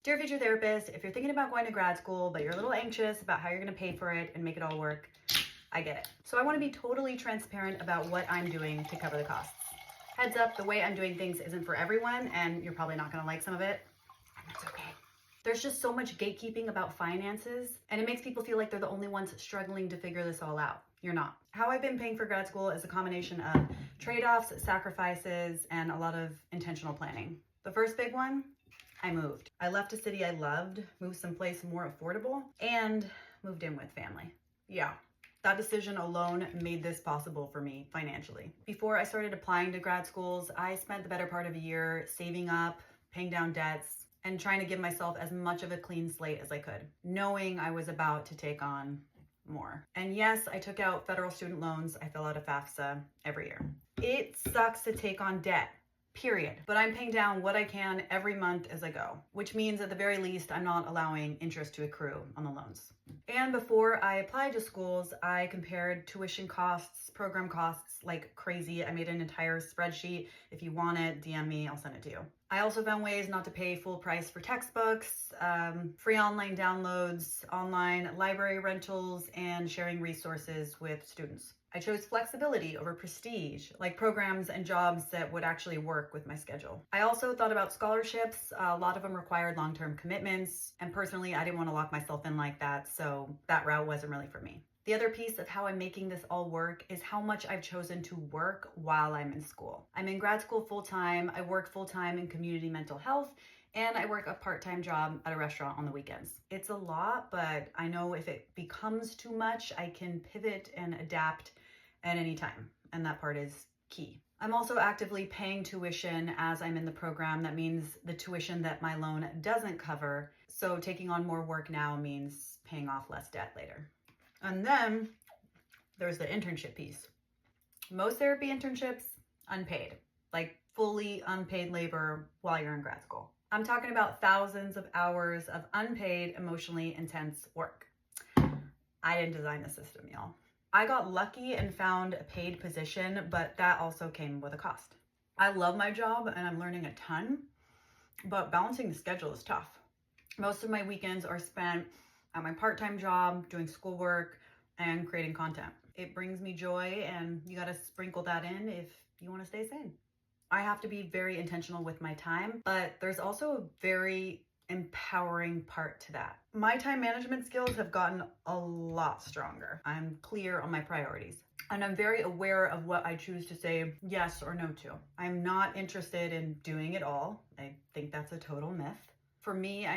Dear future therapist, if you're thinking about going to grad school, but you're a little anxious about how you're going to pay for it and make it all work, I get it. So I want to be totally transparent about what I'm doing to cover the costs. Heads up, the way I'm doing things isn't for everyone, and you're probably not going to like some of it, and that's okay. There's just so much gatekeeping about finances, and it makes people feel like they're the only ones struggling to figure this all out. You're not. How I've been paying for grad school is a combination of trade-offs, sacrifices, and a lot of intentional planning. The first big one, I moved. I left a city I loved, moved someplace more affordable, and moved in with family. Yeah, that decision alone made this possible for me financially. Before I started applying to grad schools, I spent the better part of a year saving up, paying down debts, and trying to give myself as much of a clean slate as I could, knowing I was about to take on more. And yes, I took out federal student loans. I fill out a FAFSA every year. It sucks to take on debt, period. But I'm paying down what I can every month as I go, which means at the very least, I'm not allowing interest to accrue on the loans. And before I applied to schools, I compared tuition costs, program costs like crazy. I made an entire spreadsheet. If you want it, DM me, I'll send it to you. I also found ways not to pay full price for textbooks, free online downloads, online library rentals, and sharing resources with students. I chose flexibility over prestige, like programs and jobs that would actually work with my schedule. I also thought about scholarships. A lot of them required long-term commitments, and personally, I didn't want to lock myself in like that, so that route wasn't really for me. The other piece of how I'm making this all work is how much I've chosen to work while I'm in school. I'm in grad school full-time, I work full-time in community mental health, and I work a part-time job at a restaurant on the weekends. It's a lot, but I know if it becomes too much, I can pivot and adapt at any time, and that part is key. I'm also actively paying tuition as I'm in the program. That means the tuition that my loan doesn't cover, so taking on more work now means paying off less debt later. And then there's the internship piece. Most therapy internships, unpaid, like fully unpaid labor while you're in grad school. I'm talking about thousands of hours of unpaid, emotionally intense work. I didn't design the system, y'all. I got lucky and found a paid position, but that also came with a cost. I love my job and I'm learning a ton, but balancing the schedule is tough. Most of my weekends are spent at my part-time job, doing schoolwork, and creating content. It brings me joy, and you gotta sprinkle that in if you wanna stay sane. I have to be very intentional with my time, but there's also a very empowering part to that. My time management skills have gotten a lot stronger. I'm clear on my priorities, and I'm very aware of what I choose to say yes or no to. I'm not interested in doing it all. I think that's a total myth. For me,